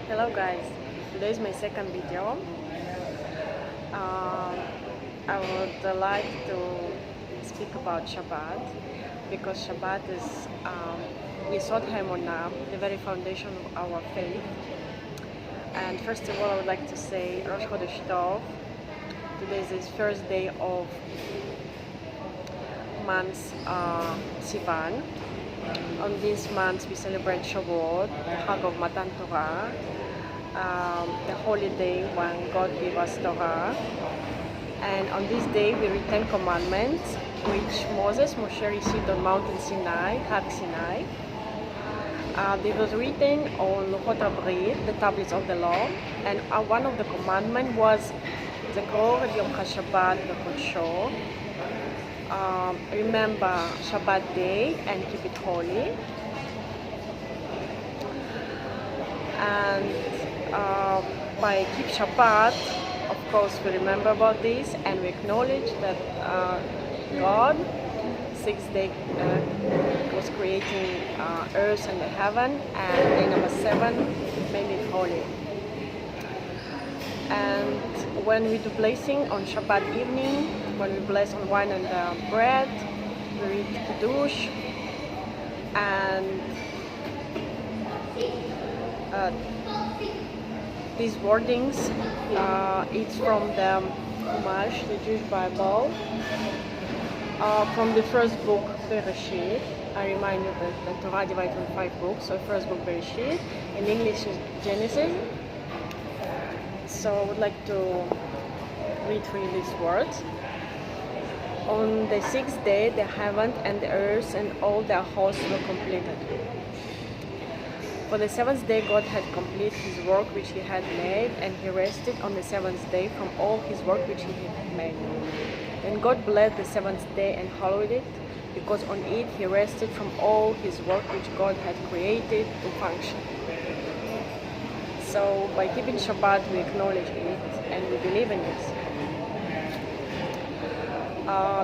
Hello guys, today is my second video. I would like to speak about Shabbat because Shabbat is yesod emunah, the very foundation of our faith. And first of all, I would like to say Rosh Chodesh Tov. Today is the first day of month Sivan. On this month we celebrate Shabbat, the Chag of Matan Torah, the holiday when God gave us Torah. And on this day we read 10 commandments which Moshe received on Mountain Sinai, Har Sinai. They was written on Luchot HaBrit, the tablets of the law, and one of the commandments was Zekror et Yom HaShabbat v'Kodsho. Remember Shabbat day and keep it holy. And by keep Shabbat, of course, we remember about this and we acknowledge that God, 6 days was creating earth and the heaven, and day number 7 made it holy. And when we do blessing on Shabbat evening, when we bless on wine and bread, we read Kiddush, and these wordings, it's from the Chumash, the Jewish Bible, from the first book, Bereshit. I remind you that the Torah divided into 5 books, so first book, Bereshit, in English is Genesis. So I would like to read for you these words. On the 6th day, the heaven and the earth and all their hosts were completed. For the 7th day, God had completed his work which he had made, and he rested on the 7th day from all his work which he had made. And God blessed the 7th day and hallowed it, because on it he rested from all his work which God had created to function. So by keeping Shabbat, we acknowledge it and we believe in it.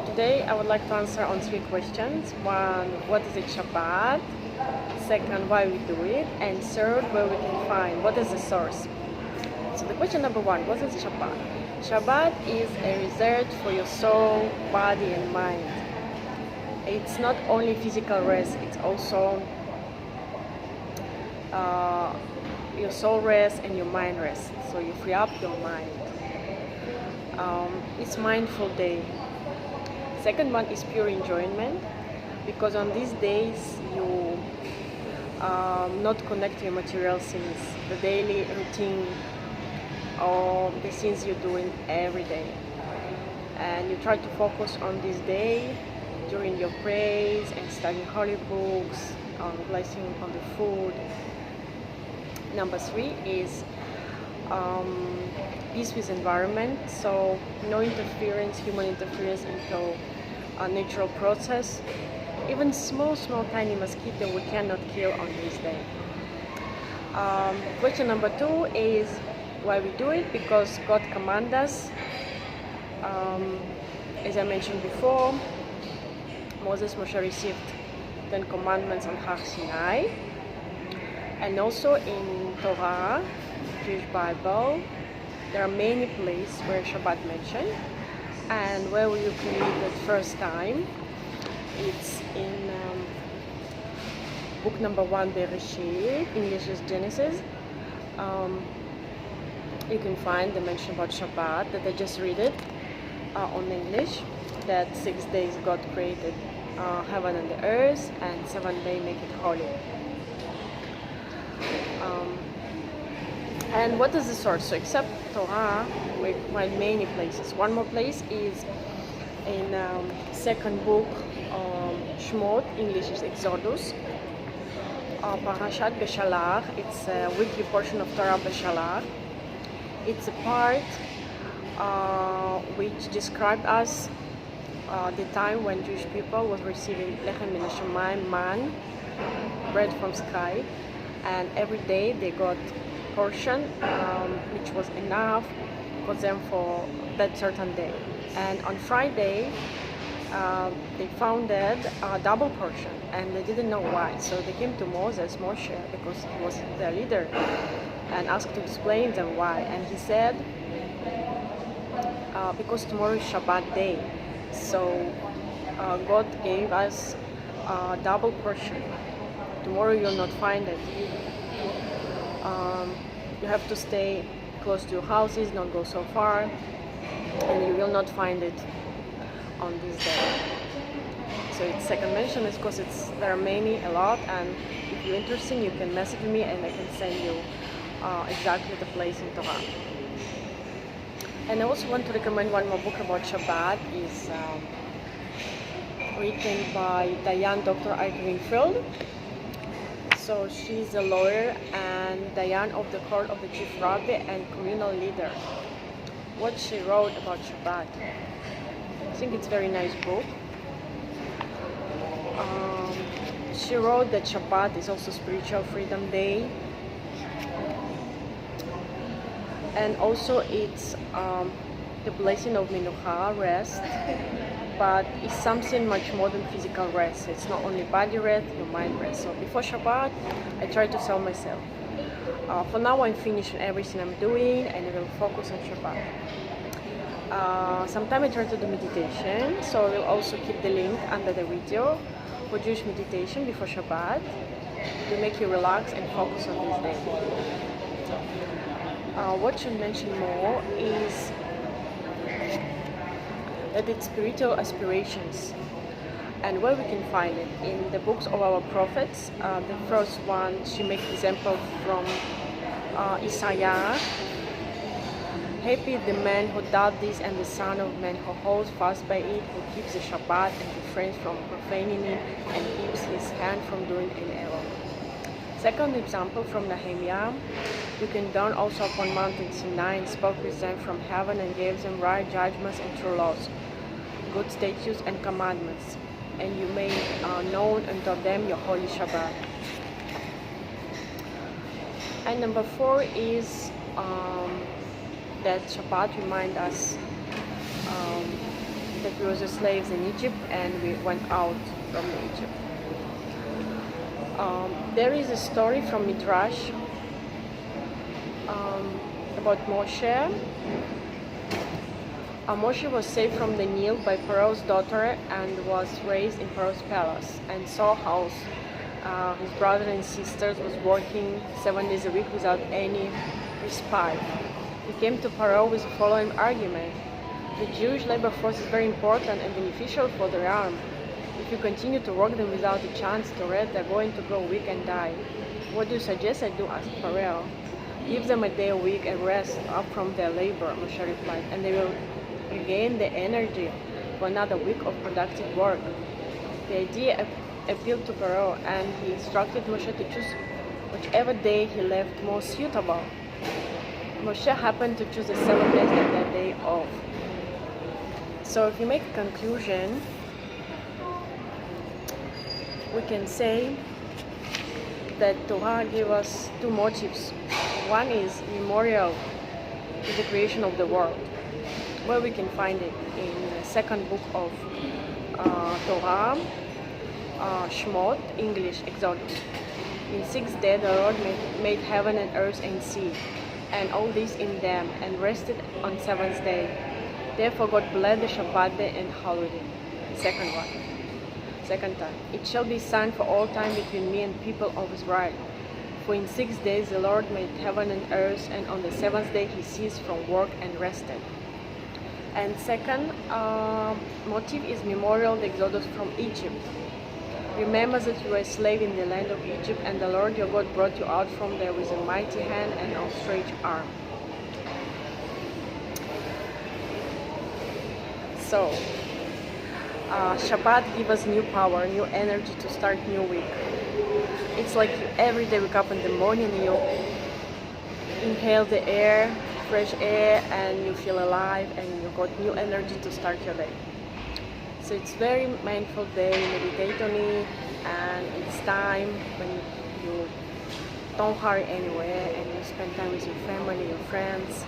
Today I would like to answer on 3 questions. 1, what is it Shabbat? 2nd, why we do it? And 3rd, where we can find, what is the source? So the question number 1, what is Shabbat? Shabbat is a reserve for your soul, body and mind. It's not only physical rest, it's also your soul rest and your mind rest, so you free up your mind. It's mindful day. 2nd one is pure enjoyment, because on these days you not connect to your material sins, the daily routine or the sins you're doing every day, and you try to focus on this day during your praise and studying holy books, on blessing on the food. Number 3 is peace with environment, so no interference, human interference into a natural process. Even small tiny mosquito we cannot kill on this day. Question number 2 is why we do it, because God commanded us. As I mentioned before, Moshe received 10 commandments on Har Sinai. And also in Torah, Jewish Bible, there are many places where Shabbat mentioned, and where you can read it first time. It's in book number 1, Bereshit, English is Genesis. You can find the mention about Shabbat that I just read it on English, that 6 days God created heaven and the earth, and 7th day make it holy. And what is the source? So except Torah, we find many places. One more place is in 2nd book, Shmot, English is Exodus, Parashat Beshalach. It's a weekly portion of Torah Beshalach. It's a part which described us the time when Jewish people was receiving lechem min hashamayim, man, bread from sky, and every day they got portion which was enough for them for that certain day. And on Friday they founded a double portion, and they didn't know why. So they came to Moshe, because he was their leader, and asked to explain them why. And he said, because tomorrow is Shabbat day, so God gave us a double portion. Tomorrow you'll not find it. You have to stay close to your houses, not go so far, and you will not find it on this day. So its second mention is because there are a lot, and if you're interested, you can message me and I can send you exactly the place in Torah. And I also want to recommend one more book about Shabbat. Is written by Dr. Greenfield. So she's a lawyer and Dayan of the court of the chief rabbi and communal leader. What she wrote about Shabbat, I think it's a very nice book. She wrote that Shabbat is also spiritual freedom day, and also it's the blessing of menuchah, rest, but it's something much more than physical rest. It's not only body rest, your mind rest. So before Shabbat, I try to tell myself, for now I'm finishing everything I'm doing and I will focus on Shabbat. Sometimes I try to do meditation, so I will also keep the link under the video for Jewish meditation before Shabbat to make you relax and focus on this day. What should mention more is that it's spiritual aspirations, and where we can find it in the books of our prophets. The first one, she makes example from Isaiah. Happy the man who does this, and the son of man who holds fast by it, who keeps the Shabbat and refrains from profaning it, and keeps his hand from doing an error. Second example from Nehemiah. You can down also upon Mountain Sinai and spoke with them from heaven and gave them right judgments and true laws, good statutes and commandments, and you made known unto them your holy Shabbat. And number 4 is that Shabbat reminds us that we were the slaves in Egypt and we went out from Egypt. There is a story from Midrash about Moshe. Moshe was saved from the Nile by Pharaoh's daughter and was raised in Pharaoh's palace, and saw how his brothers and sisters was working 7 days a week without any respite. He came to Pharaoh with the following argument: the Jewish labor force is very important and beneficial for the realm. If you continue to work them without a chance to rest, they're going to grow weak and die. What do you suggest I do? Asked Pharaoh. Give them a day a week and rest up from their labor, Moshe replied, and they will regain the energy for another week of productive work. The idea appealed to Pharaoh, and he instructed Moshe to choose whichever day he left most suitable. Moshe happened to choose the 7th day as their day off. So if you make a conclusion, we can say that Torah gave us 2 motives. One is memorial to the creation of the world, where we can find it in the 2nd book of Torah, Shemot, English, Exodus. In 6 days the Lord made heaven and earth and sea, and all this in them, and rested on 7th day. Therefore God blessed the Shabbat day and hallowed it. Second time. It shall be a sign for all time between me and people of Israel. For in 6 days the Lord made heaven and earth, and on the 7th day he ceased from work and rested. And second motive is memorial, the Exodus from Egypt. Remember that you were a slave in the land of Egypt, and the Lord your God brought you out from there with a mighty hand and outstretched arm. So, Shabbat gives us new power, new energy to start new week. It's like you every day wake up in the morning, you inhale the air, fresh air, and you feel alive, and you got new energy to start your day. So it's very mindful day, meditate on it, and it's time when you don't hurry anywhere and you spend time with your family, your friends,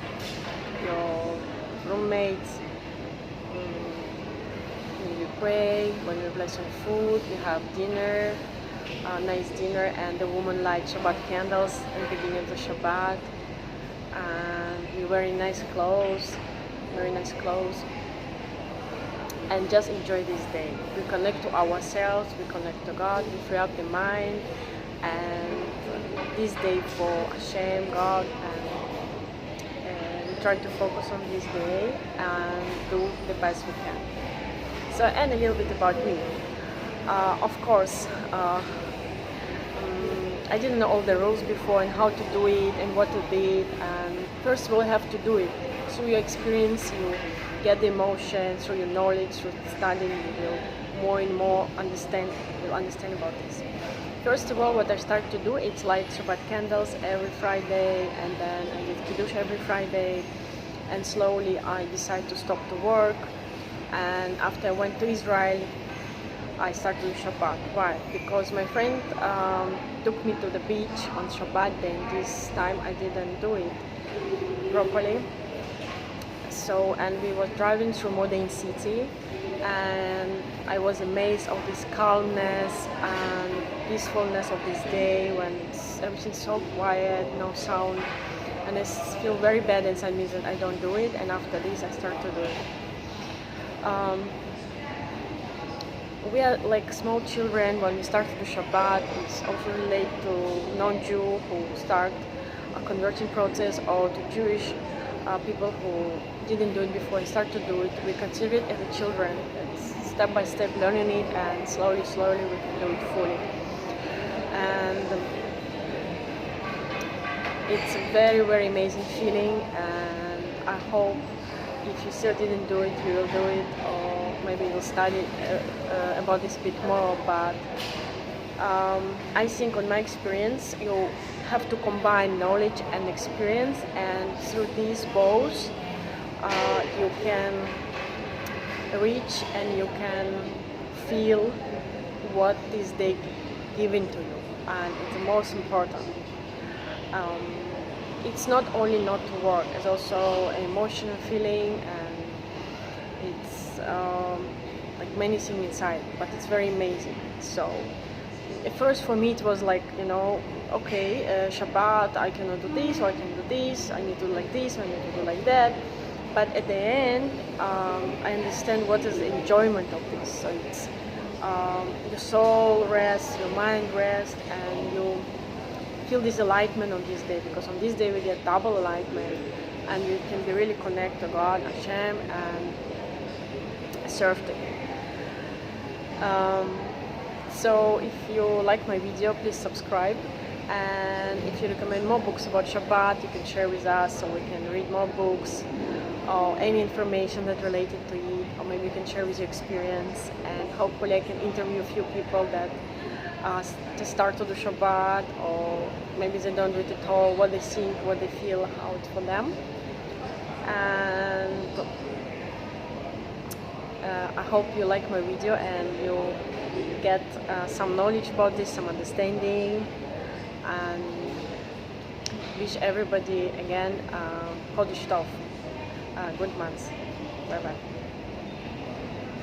your roommates. You pray, when you bless on food, you have dinner, a nice dinner, and the woman light Shabbat candles in the beginning of the Shabbat, and we wearing nice clothes, very nice clothes, and just enjoy this day. We connect to ourselves, we connect to God, we free up the mind, and this day for Hashem, God, and we try to focus on this day and do the best we can. So, and a little bit about me. Of course, I didn't know all the rules before and how to do it and what to do it. And first of all, you have to do it through your experience. You get the emotion through your knowledge, through studying. You will more and more understand. You'll understand about this. First of all, what I start to do, it's light Shabbat candles every Friday, and then I did Kiddush every Friday, and slowly I decide to stop to work. And after I went to Israel, I started doing Shabbat. Why? Because my friend took me to the beach on Shabbat day, and this time I didn't do it properly. So, and we were driving through Modern City, and I was amazed of this calmness and peacefulness of this day when everything's so quiet, no sound, and I feel very bad inside me that I don't do it. And after this, I start to do it. We are like small children when we start to do Shabbat. It's also related to non-Jew who start a converting process, or to Jewish people who didn't do it before and start to do it. We consider it as a children. It's step by step learning it, and slowly we can do it fully. And it's a very, very amazing feeling, and I hope if you still didn't do it, you will do it, or maybe you'll study about this a bit more. But I think on my experience, you have to combine knowledge and experience, and through these both you can reach and you can feel what this day giving to you, and it's the most important. It's not only not to work, it's also an emotional feeling, and it's like many things inside, but it's very amazing. So at first for me it was like, okay, Shabbat, I cannot do this, or I can do this, I need to do like this, or I need to do like that. But at the end, I understand what is the enjoyment of this. So it's your soul rests, your mind rests, and you feel this enlightenment on this day, because on this day we get double enlightenment, and you can be really connect to God, Hashem, and serve to Him. So if you like my video, please subscribe, and if you recommend more books about Shabbat, you can share with us so we can read more books, or any information that related to it, or maybe you can share with your experience, and hopefully I can interview a few people that to start to do Shabbat, or maybe they don't do it at all, what they think, what they feel, how it's for them. And I hope you like my video and you get some knowledge about this, some understanding, and wish everybody again Chodesh Tov, good months. Bye bye.